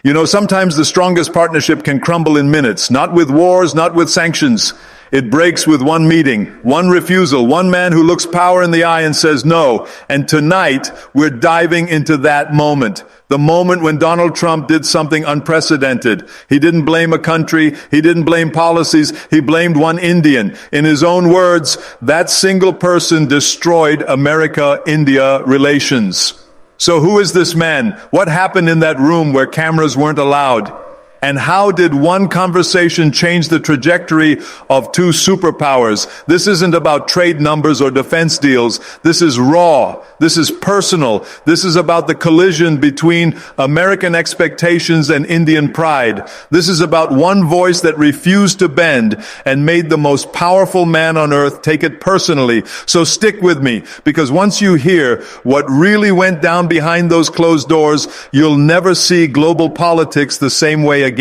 You know, sometimes the strongest partnership can crumble in minutes, not with wars, not with sanctions. It breaks with one meeting, one refusal, one man who looks power in the eye and says no. And tonight, we're diving into that moment. The moment when Donald Trump did something unprecedented. He didn't blame a country. He didn't blame policies. He blamed one Indian. In his own words, that single person destroyed America-India relations. So who is this man? What happened in that room where cameras weren't allowed? And how did one conversation change the trajectory of two superpowers? This isn't about trade numbers or defense deals. This is raw. This is personal. This is about the collision between American expectations and Indian pride. This is about one voice that refused to bend and made the most powerful man on earth take it personally. So stick with me, because once you hear what really went down behind those closed doors, you'll never see global politics the same way again.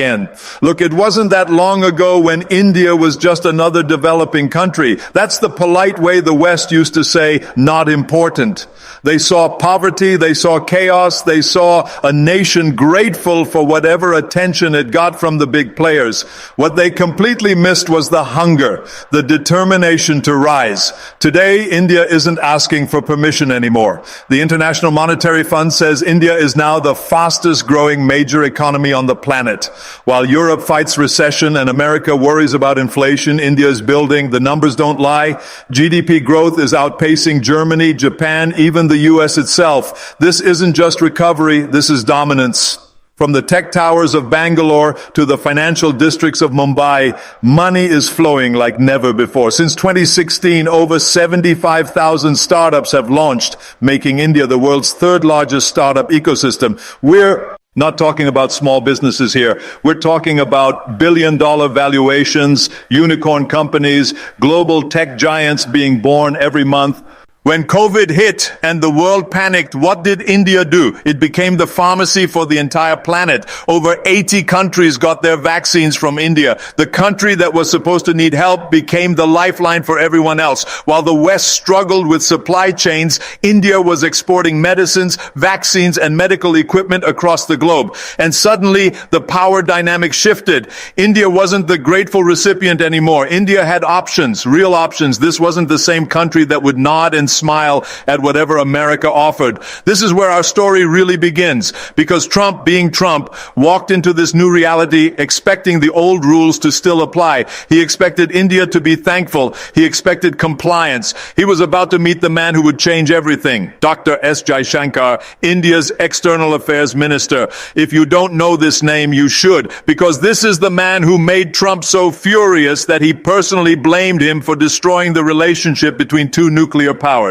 Look, it wasn't that long ago when India was just another developing country. That's the polite way the West used to say, not important. They saw poverty, they saw chaos, they saw a nation grateful for whatever attention it got from the big players. What they completely missed was the hunger, the determination to rise. Today, India isn't asking for permission anymore. The International Monetary Fund says India is now the fastest growing major economy on the planet. While Europe fights recession and America worries about inflation, India is building. The numbers don't lie. GDP growth is outpacing Germany, Japan, even the U.S. itself. This isn't just recovery, this is dominance. From the tech towers of Bangalore to the financial districts of Mumbai, money is flowing like never before. Since 2016, over 75,000 startups have launched, making India the world's third largest startup ecosystem. We're not talking about small businesses here. We're talking about billion-dollar valuations, unicorn companies, global tech giants being born every month. When COVID hit and the world panicked, what did India do? It became the pharmacy for the entire planet. Over 80 countries got their vaccines from India. The country that was supposed to need help became the lifeline for everyone else. While the West struggled with supply chains, India was exporting medicines, vaccines, and medical equipment across the globe. And suddenly, the power dynamic shifted. India wasn't the grateful recipient anymore. India had options, real options. This wasn't the same country that would nod and smile at whatever America offered. This is where our story really begins, because Trump, being Trump, walked into this new reality expecting the old rules to still apply. He expected India to be thankful. He expected compliance. He was about to meet the man who would change everything, Dr. S. Jaishankar, India's External Affairs Minister. If you don't know this name, you should, because this is the man who made Trump so furious that he personally blamed him for destroying the relationship between two nuclear powers.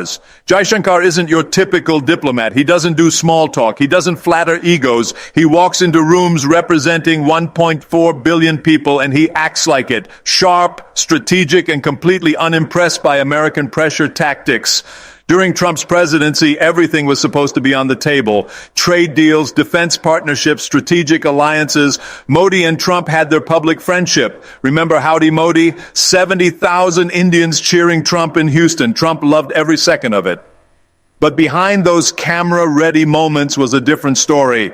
Jaishankar isn't your typical diplomat. He doesn't do small talk. He doesn't flatter egos. He walks into rooms representing 1.4 billion people and he acts like it. Sharp, strategic, and completely unimpressed by American pressure tactics. During Trump's presidency, everything was supposed to be on the table. Trade deals, defense partnerships, strategic alliances. Modi and Trump had their public friendship. Remember Howdy Modi? 70,000 Indians cheering Trump in Houston. Trump loved every second of it. But behind those camera-ready moments was a different story.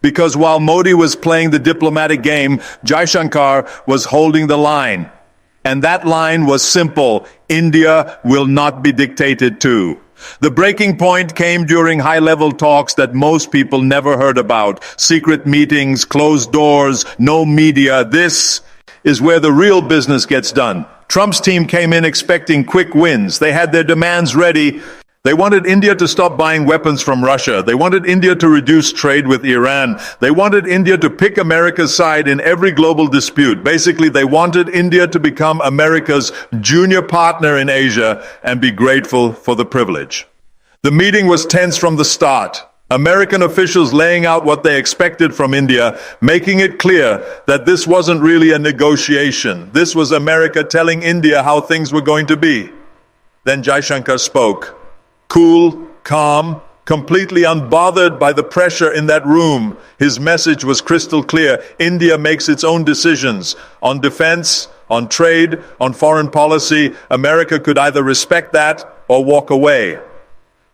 Because while Modi was playing the diplomatic game, Jaishankar was holding the line. And that line was simple: India will not be dictated to. The breaking point came during high-level talks that most people never heard about. Secret meetings, closed doors, no media. This is where the real business gets done. Trump's team came in expecting quick wins. They had their demands ready. They wanted India to stop buying weapons from Russia. They wanted India to reduce trade with Iran. They wanted India to pick America's side in every global dispute. Basically, they wanted India to become America's junior partner in Asia and be grateful for the privilege. The meeting was tense from the start. American officials laying out what they expected from India, making it clear that this wasn't really a negotiation. This was America telling India how things were going to be. Then Jaishankar spoke. Cool, calm, completely unbothered by the pressure in that room. His message was crystal clear. India makes its own decisions on defense, on trade, on foreign policy. America could either respect that or walk away.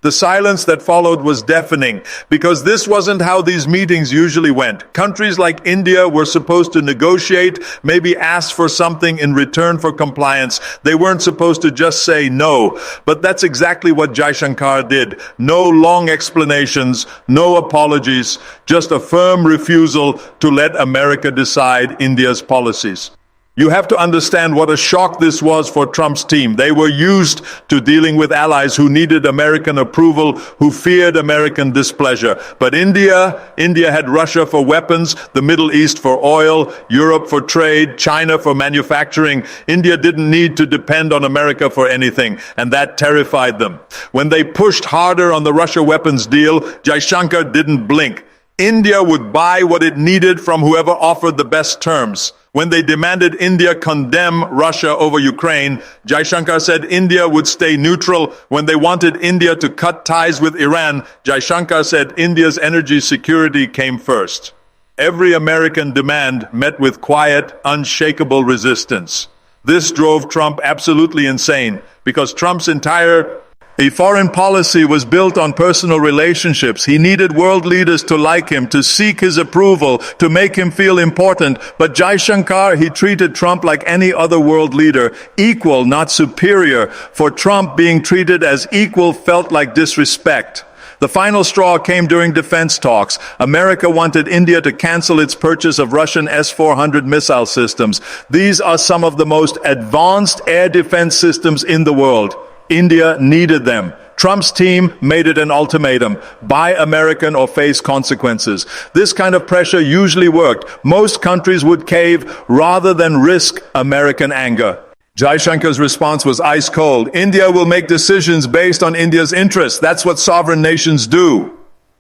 The silence that followed was deafening, because this wasn't how these meetings usually went. Countries like India were supposed to negotiate, maybe ask for something in return for compliance. They weren't supposed to just say no. But that's exactly what Jaishankar did. No long explanations, no apologies, just a firm refusal to let America decide India's policies. You have to understand what a shock this was for Trump's team. They were used to dealing with allies who needed American approval, who feared American displeasure. But India had Russia for weapons, the Middle East for oil, Europe for trade, China for manufacturing. India didn't need to depend on America for anything, and that terrified them. When they pushed harder on the Russia weapons deal, Jaishankar didn't blink. India would buy what it needed from whoever offered the best terms. When they demanded India condemn Russia over Ukraine, Jaishankar said India would stay neutral. When they wanted India to cut ties with Iran, Jaishankar said India's energy security came first. Every American demand met with quiet, unshakable resistance. This drove Trump absolutely insane, because Trump's entire foreign policy was built on personal relationships. He needed world leaders to like him, to seek his approval, to make him feel important. But Jaishankar, he treated Trump like any other world leader, equal, not superior. For Trump, being treated as equal felt like disrespect. The final straw came during defense talks. America wanted India to cancel its purchase of Russian S-400 missile systems. These are some of the most advanced air defense systems in the world. India needed them. Trump's team made it an ultimatum: buy American or face consequences. This kind of pressure usually worked. Most countries would cave rather than risk American anger. Jaishankar's response was ice cold. India will make decisions based on India's interests. That's what sovereign nations do.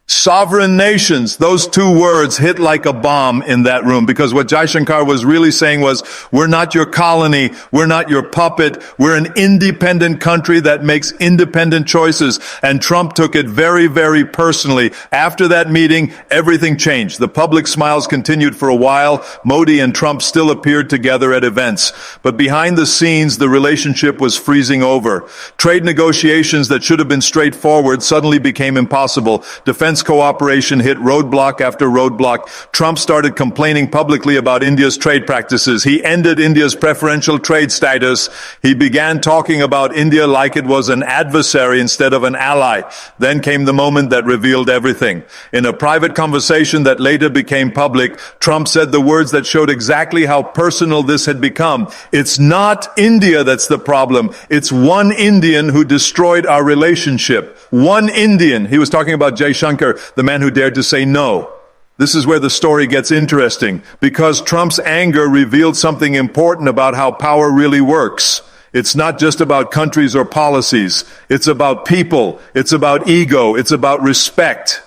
Sovereign nations, those two words hit like a bomb in that room, because what Jaishankar was really saying was, we're not your colony, we're not your puppet, we're an independent country that makes independent choices. And Trump took it very, very personally. After that meeting, everything changed. The public smiles continued for a while. Modi and Trump still appeared together at events. But behind the scenes, the relationship was freezing over. Trade negotiations that should have been straightforward suddenly became impossible. Defense cooperation hit roadblock after roadblock. Trump started complaining publicly about India's trade practices. He ended India's preferential trade status. He began talking about India like it was an adversary instead of an ally. Then came the moment that revealed everything. In a private conversation that later became public, Trump said the words that showed exactly how personal this had become. It's not India that's the problem. It's one Indian who destroyed our relationship. One Indian. He was talking about Jaishankar, the man who dared to say no. This is where the story gets interesting, because Trump's anger revealed something important about how power really works. It's not just about countries or policies. It's about people. It's about ego. It's about respect.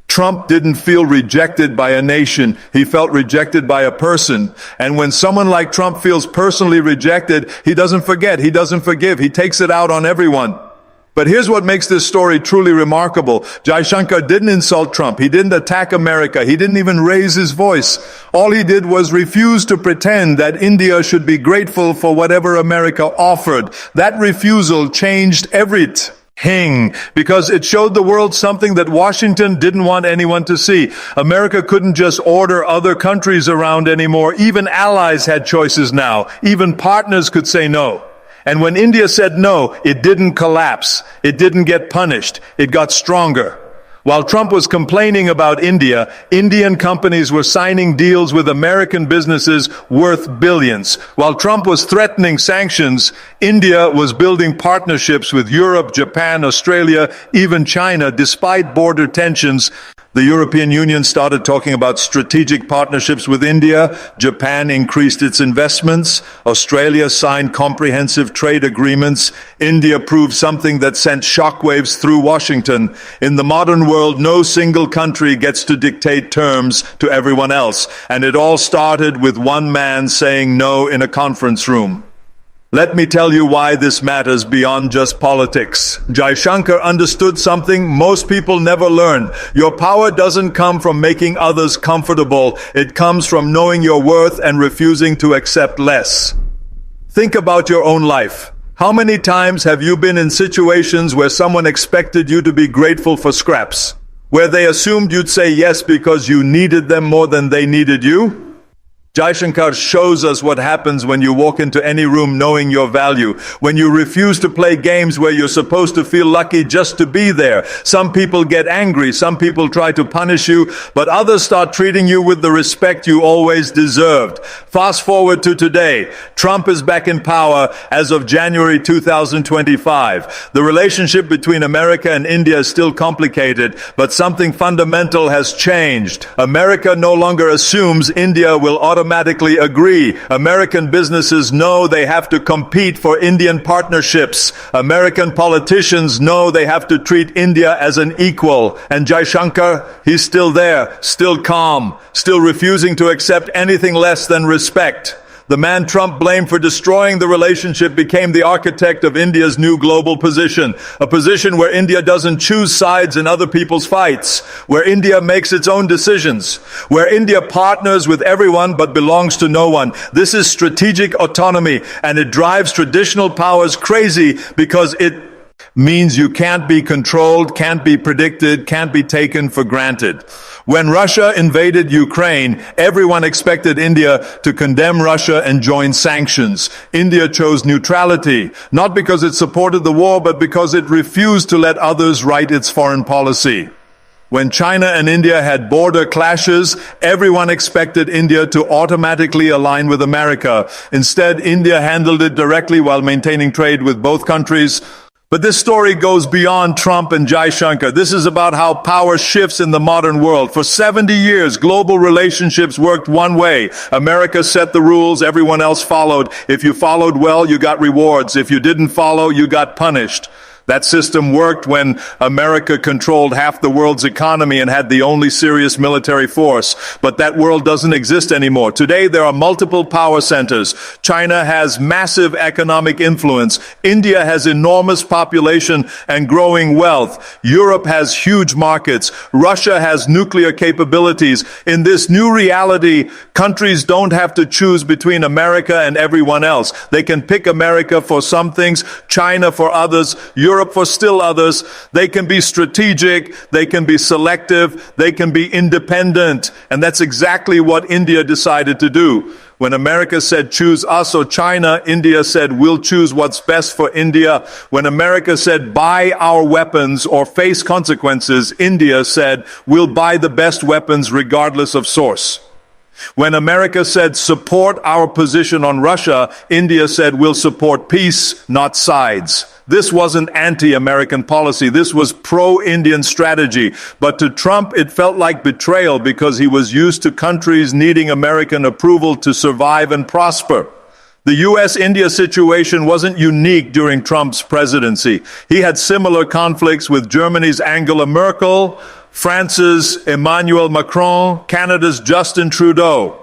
Trump didn't feel rejected by a nation. He felt rejected by a person. And when someone like Trump feels personally rejected, he doesn't forget. He doesn't forgive. He takes it out on everyone. But here's what makes this story truly remarkable. Jaishankar didn't insult Trump. He didn't attack America. He didn't even raise his voice. All he did was refuse to pretend that India should be grateful for whatever America offered. That refusal changed everything, because it showed the world something that Washington didn't want anyone to see. America couldn't just order other countries around anymore. Even allies had choices now. Even partners could say no. And when India said no, it didn't collapse. It didn't get punished. It got stronger. While Trump was complaining about India, Indian companies were signing deals with American businesses worth billions. While Trump was threatening sanctions, India was building partnerships with Europe, Japan, Australia, even China. Despite border tensions, the European Union started talking about strategic partnerships with India. Japan increased its investments. Australia signed comprehensive trade agreements. India proved something that sent shockwaves through Washington. In the modern world, no single country gets to dictate terms to everyone else. And it all started with one man saying no in a conference room. Let me tell you why this matters beyond just politics. Jaishankar understood something most people never learn. Your power doesn't come from making others comfortable. It comes from knowing your worth and refusing to accept less. Think about your own life. How many times have you been in situations where someone expected you to be grateful for scraps? Where they assumed you'd say yes because you needed them more than they needed you? Jaishankar shows us what happens when you walk into any room knowing your value, when you refuse to play games where you're supposed to feel lucky just to be there. Some people get angry, some people try to punish you, but others start treating you with the respect you always deserved. Fast forward to today. Trump is back in power as of January 2025. The relationship between America and India is still complicated, but something fundamental has changed. America no longer assumes India will automatically agree. American businesses know they have to compete for Indian partnerships. American politicians know they have to treat India as an equal. And Jaishankar, he's still there, still calm, still refusing to accept anything less than respect. The man Trump blamed for destroying the relationship became the architect of India's new global position, a position where India doesn't choose sides in other people's fights, where India makes its own decisions, where India partners with everyone but belongs to no one. This is strategic autonomy, and it drives traditional powers crazy because it means you can't be controlled, can't be predicted, can't be taken for granted. When Russia invaded Ukraine, everyone expected India to condemn Russia and join sanctions. India chose neutrality, not because it supported the war, but because it refused to let others write its foreign policy. When China and India had border clashes, everyone expected India to automatically align with America. Instead, India handled it directly while maintaining trade with both countries. But this story goes beyond Trump and Jaishankar. This is about how power shifts in the modern world. For 70 years, global relationships worked one way. America set the rules, everyone else followed. If you followed well, you got rewards. If you didn't follow, you got punished. That system worked when America controlled half the world's economy and had the only serious military force. But that world doesn't exist anymore. Today, there are multiple power centers. China has massive economic influence. India has enormous population and growing wealth. Europe has huge markets. Russia has nuclear capabilities. In this new reality, countries don't have to choose between America and everyone else. They can pick America for some things, China for others, Europe for still others. They can be strategic, they can be selective, they can be independent. And that's exactly what India decided to do. When America said choose us or China, India said we'll choose what's best for India. When America said buy our weapons or face consequences, India said we'll buy the best weapons regardless of source. When America said support our position on Russia, India said we'll support peace, not sides. This wasn't anti-American policy. This was pro-Indian strategy. But to Trump, it felt like betrayal because he was used to countries needing American approval to survive and prosper. The U.S. India situation wasn't unique during Trump's presidency. He had similar conflicts with Germany's Angela Merkel, France's Emmanuel Macron, Canada's Justin Trudeau.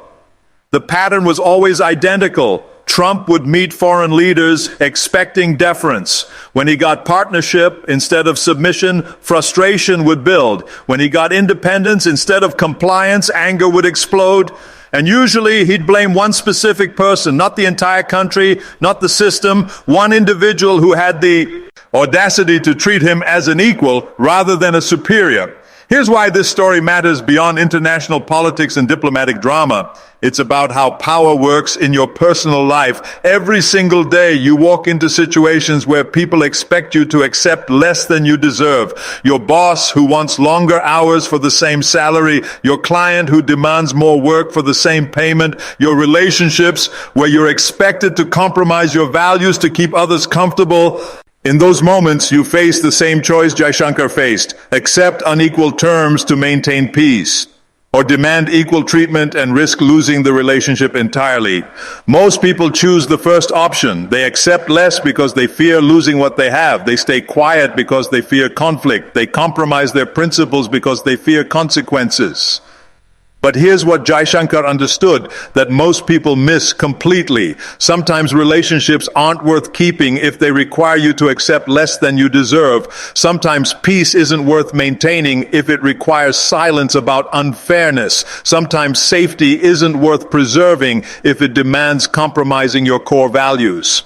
The pattern was always identical. Trump would meet foreign leaders expecting deference. When he got partnership instead of submission, frustration would build. When he got independence instead of compliance, anger would explode. And usually he'd blame one specific person, not the entire country, not the system, one individual who had the audacity to treat him as an equal rather than a superior. Here's why this story matters beyond international politics and diplomatic drama. It's about how power works in your personal life. Every single day you walk into situations where people expect you to accept less than you deserve. Your boss who wants longer hours for the same salary. Your client who demands more work for the same payment. Your relationships where you're expected to compromise your values to keep others comfortable. In those moments, you face the same choice Jaishankar faced. Accept unequal terms to maintain peace, or demand equal treatment and risk losing the relationship entirely. Most people choose the first option. They accept less because they fear losing what they have. They stay quiet because they fear conflict. They compromise their principles because they fear consequences. But here's what Jaishankar understood that most people miss completely. Sometimes relationships aren't worth keeping if they require you to accept less than you deserve. Sometimes peace isn't worth maintaining if it requires silence about unfairness. Sometimes safety isn't worth preserving if it demands compromising your core values.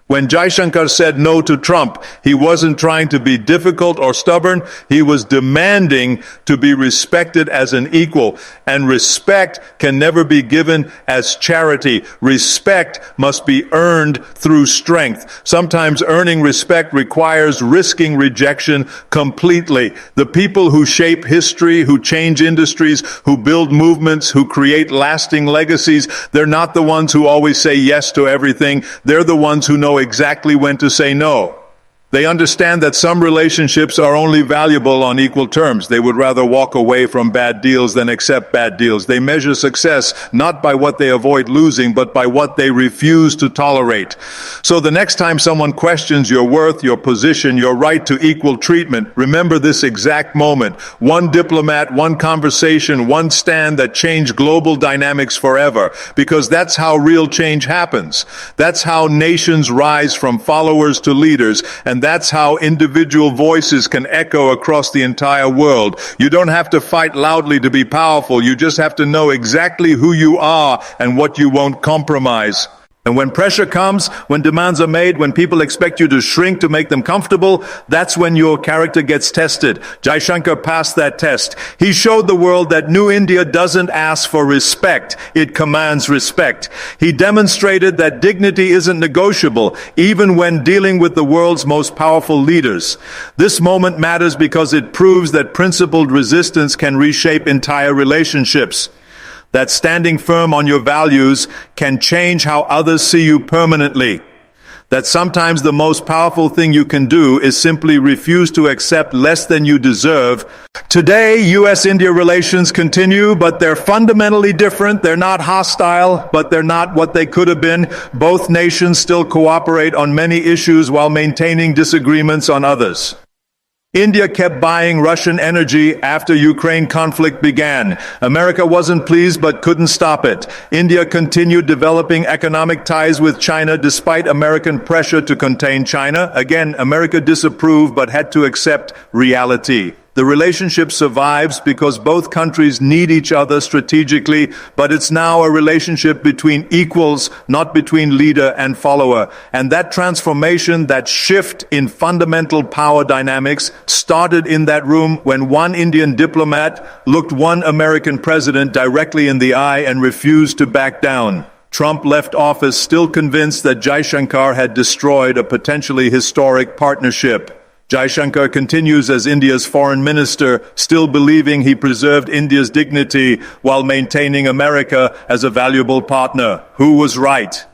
When Jaishankar said no to Trump, he wasn't trying to be difficult or stubborn. He was demanding to be respected as an equal. And respect can never be given as charity. Respect must be earned through strength. Sometimes earning respect requires risking rejection completely. The people who shape history, who change industries, who build movements, who create lasting legacies, they're not the ones who always say yes to everything. They're the ones who know exactly when to say no. They understand that some relationships are only valuable on equal terms. They would rather walk away from bad deals than accept bad deals. They measure success not by what they avoid losing, but by what they refuse to tolerate. So the next time someone questions your worth, your position, your right to equal treatment, remember this exact moment. One diplomat, one conversation, one stand that changed global dynamics forever. Because that's how real change happens. That's how nations rise from followers to leaders, and that's how individual voices can echo across the entire world. You don't have to fight loudly to be powerful. You just have to know exactly who you are and what you won't compromise. And when pressure comes, when demands are made, when people expect you to shrink to make them comfortable, that's when your character gets tested. Jaishankar passed that test. He showed the world that New India doesn't ask for respect, it commands respect. He demonstrated that dignity isn't negotiable, even when dealing with the world's most powerful leaders. This moment matters because it proves that principled resistance can reshape entire relationships. That standing firm on your values can change how others see you permanently. That sometimes the most powerful thing you can do is simply refuse to accept less than you deserve. Today, U.S. India relations continue, but they're fundamentally different. They're not hostile, but they're not what they could have been. Both nations still cooperate on many issues while maintaining disagreements on others. India kept buying Russian energy after Ukraine conflict began. America wasn't pleased but couldn't stop it. India continued developing economic ties with China despite American pressure to contain China. Again, America disapproved but had to accept reality. The relationship survives because both countries need each other strategically, but it's now a relationship between equals, not between leader and follower. And that transformation, that shift in fundamental power dynamics, started in that room when one Indian diplomat looked one American president directly in the eye and refused to back down. Trump left office still convinced that Jaishankar had destroyed a potentially historic partnership. Jaishankar continues as India's foreign minister, still believing he preserved India's dignity while maintaining America as a valuable partner. Who was right?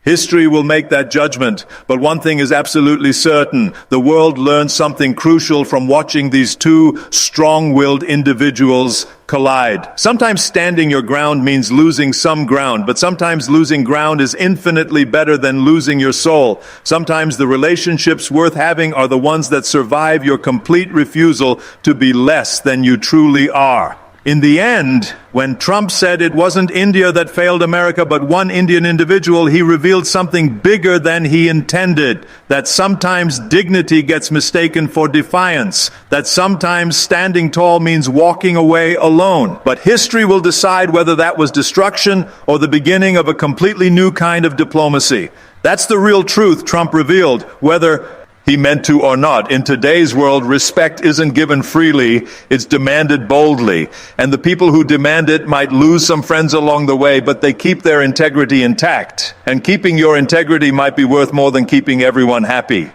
History will make that judgment, but one thing is absolutely certain. The world learned something crucial from watching these two strong-willed individuals collide. Sometimes standing your ground means losing some ground, but sometimes losing ground is infinitely better than losing your soul. Sometimes the relationships worth having are the ones that survive your complete refusal to be less than you truly are. In the end, when Trump said it wasn't India that failed America, but one Indian individual, he revealed something bigger than he intended. That sometimes dignity gets mistaken for defiance. That sometimes standing tall means walking away alone. But history will decide whether that was destruction or the beginning of a completely new kind of diplomacy. That's the real truth Trump revealed, whether he meant to or not. In today's world, respect isn't given freely, it's demanded boldly. And the people who demand it might lose some friends along the way, but they keep their integrity intact. And keeping your integrity might be worth more than keeping everyone happy.